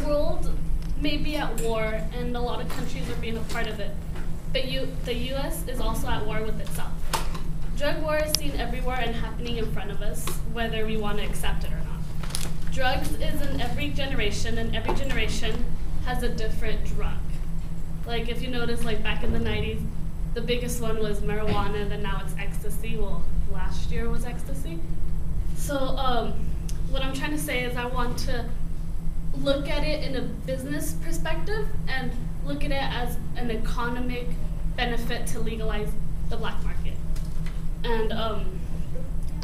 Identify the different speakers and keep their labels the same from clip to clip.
Speaker 1: world may be at war, and a lot of countries are being a part of it, but the U.S. is also at war with itself. Drug war is seen everywhere and happening in front of us, whether we want to accept it or not. Drugs is in every generation, and every generation has a different drug. Like if you notice, like back in the 90s, the biggest one was marijuana, and then now it's ecstasy. Well, last year was ecstasy. So what I'm trying to say is I want to look at it in a business perspective and look at it as an economic benefit to legalize the black market. And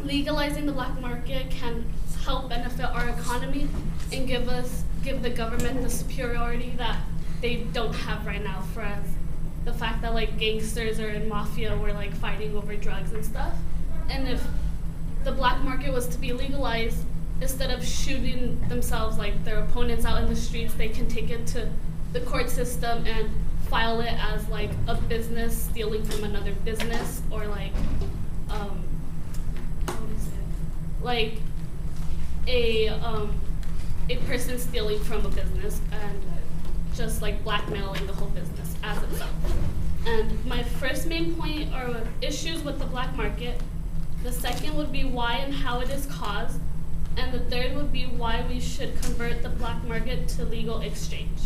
Speaker 1: legalizing the black market can help benefit our economy and give the government the superiority that they don't have right now. For us, the fact that like gangsters or in mafia were like fighting over drugs and stuff. And if the black market was to be legalized, instead of shooting themselves, like their opponents out in the streets, they can take it to the court system and file it as like a business stealing from another business, or like, like a person stealing from a business and just like blackmailing the whole business as itself. And my first main point are issues with the black market. The second would be why and how it is caused. And the third would be why we should convert the black market to legal exchange.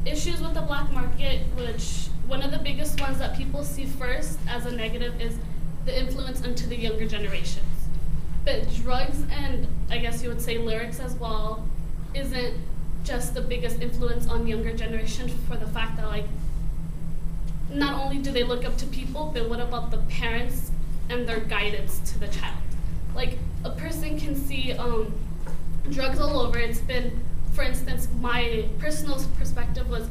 Speaker 1: Issues with the black market, which one of the biggest ones that people see first as a negative is the influence into the younger generations. But drugs, and I guess you would say lyrics as well, isn't just the biggest influence on younger generations, for the fact that like not only do they look up to people, but what about the parents and their guidance to the child? Like a person can see drugs all over. It's been, for instance, my personal perspective was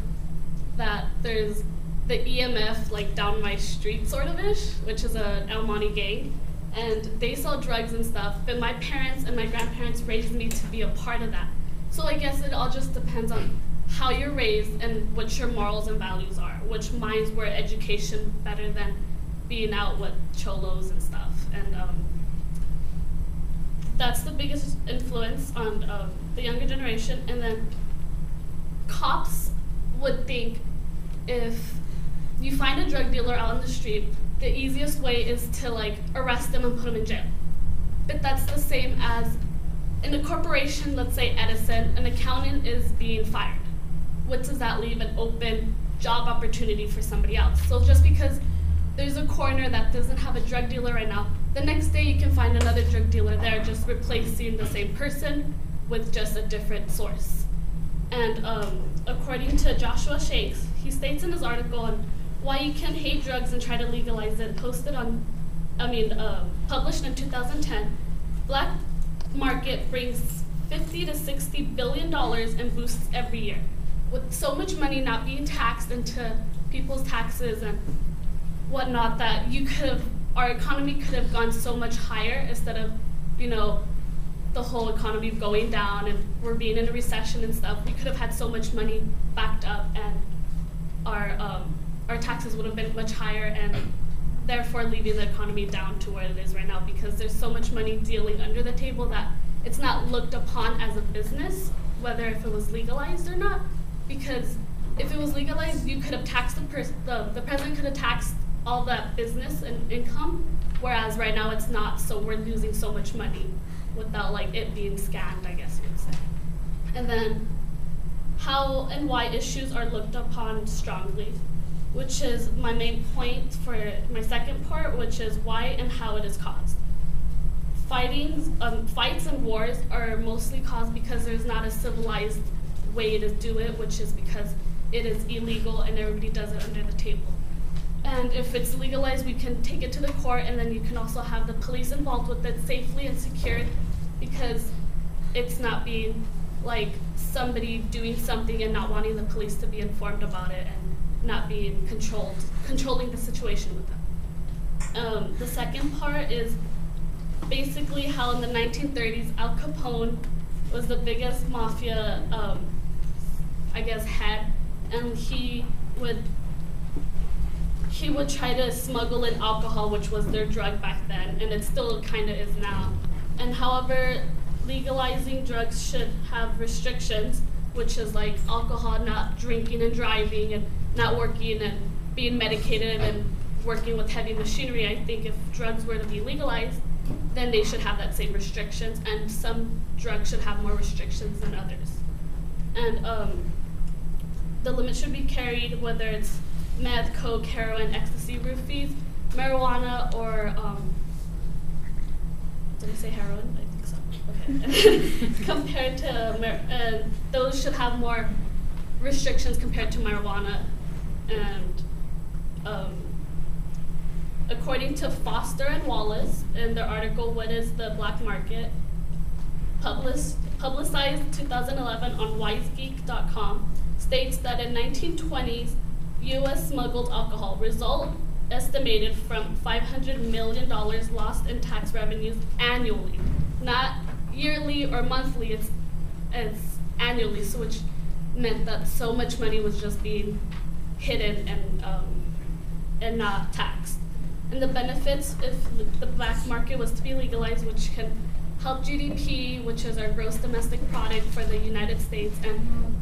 Speaker 1: that there's the EMF like down my street sort of ish, which is a El Monte gang, and they sell drugs and stuff, but my parents and my grandparents raised me to be a part of that. So I guess it all just depends on how you're raised and what your morals and values are, which mines were education better than being out with cholos and stuff. And that's the biggest influence on the younger generation. And then cops would think if you find a drug dealer out on the street, the easiest way is to like arrest them and put them in jail. But that's the same as in a corporation, let's say Edison, an accountant is being fired. What does that leave? An open job opportunity for somebody else. So just because there's a corner that doesn't have a drug dealer right now, the next day you can find another drug dealer there, just replacing the same person with just a different source. And according to Joshua Shakes, he states in his article on why you can hate drugs and try to legalize it, published in 2010, black market brings $50 to $60 billion in boosts every year. With so much money not being taxed into people's taxes and whatnot, that our economy could have gone so much higher instead of, the whole economy going down and we're being in a recession and stuff. We could have had so much money backed up, and our taxes would have been much higher, and therefore leaving the economy down to where it is right now, because there's so much money dealing under the table that it's not looked upon as a business, whether if it was legalized or not. Because if it was legalized, you could have taxed the president could have taxed all that business and income, whereas right now it's not, so we're losing so much money without like it being scanned, I guess you would say. And then how and why issues are looked upon strongly, which is my main point for my second part, which is why and how it is caused. Fights and wars are mostly caused because there's not a civilized way to do it, which is because it is illegal and everybody does it under the table. And if it's legalized, we can take it to the court, and then you can also have the police involved with it safely and secured, because it's not being like somebody doing something and not wanting the police to be informed about it and not being controlling the situation with them. The second part is basically how in the 1930s, Al Capone was the biggest mafia, head, and he would try to smuggle in alcohol, which was their drug back then, and it still kind of is now. And however, legalizing drugs should have restrictions, which is like alcohol, not drinking and driving, and not working and being medicated and working with heavy machinery. I think if drugs were to be legalized, then they should have that same restrictions, and some drugs should have more restrictions than others. And the limit should be carried, whether it's meth, coke, heroin, ecstasy, roofies, marijuana, or did I say heroin? I think so. Okay. Compared to those should have more restrictions compared to marijuana. And according to Foster and Wallace in their article "What is the Black Market?" publicized 2011 on wisegeek.com, states that in 1920s, U.S. smuggled alcohol result estimated from $500 million lost in tax revenues annually, not yearly or monthly. It's annually, so which meant that so much money was just being hidden and not taxed. And the benefits, if the black market was to be legalized, which can help GDP, which is our gross domestic product for the United States, and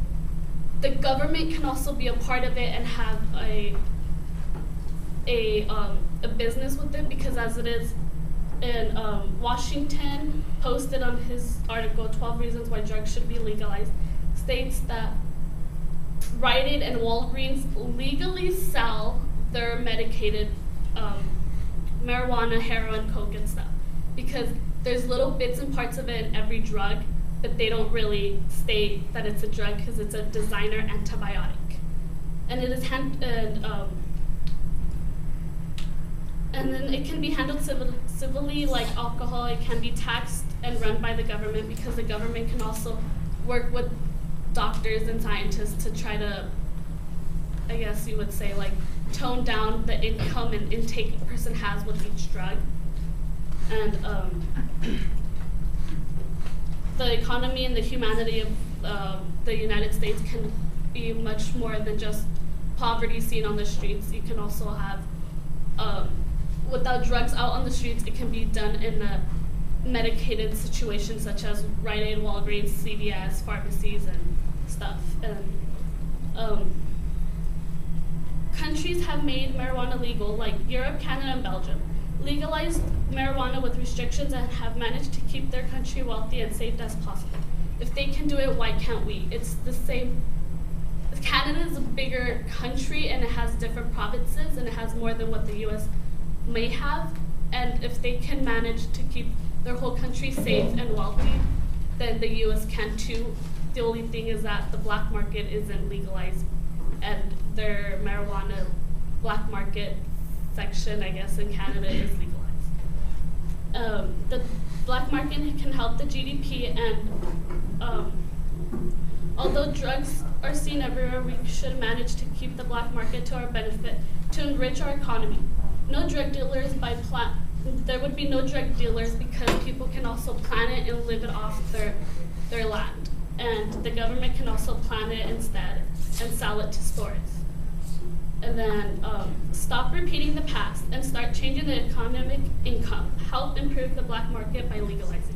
Speaker 1: the government can also be a part of it and have a business with it, because as it is in Washington posted on his article, 12 Reasons Why Drugs Should Be Legalized, states that Rite Aid and Walgreens legally sell their medicated marijuana, heroin, coke, and stuff, because there's little bits and parts of it in every drug, but they don't really state that it's a drug because it's a designer antibiotic. And it is and then it can be handled civilly like alcohol. It can be taxed and run by the government, because the government can also work with doctors and scientists to try to, I guess you would say, like, tone down the income and intake a person has with each drug. And the economy and the humanity of the United States can be much more than just poverty seen on the streets. You can also have, without drugs out on the streets, it can be done in a medicated situation such as Rite Aid, Walgreens, CVS, pharmacies, and stuff. And countries have made marijuana legal, like Europe, Canada, and Belgium, legalized marijuana with restrictions and have managed to keep their country wealthy and safe as possible. If they can do it, why can't we? It's the same. Canada is a bigger country and it has different provinces and it has more than what the US may have. And if they can manage to keep their whole country safe and wealthy, then the US can too. The only thing is that the black market isn't legalized, and their marijuana black market section, I guess, in Canada is legalized. The black market can help the GDP, and although drugs are seen everywhere, we should manage to keep the black market to our benefit to enrich our economy. No drug dealers there would be no drug dealers because people can also plant it and live it off their land. And the government can also plant it instead and sell it to stores. And then stop repeating the past and start changing the economic income. Help improve the black market by legalizing.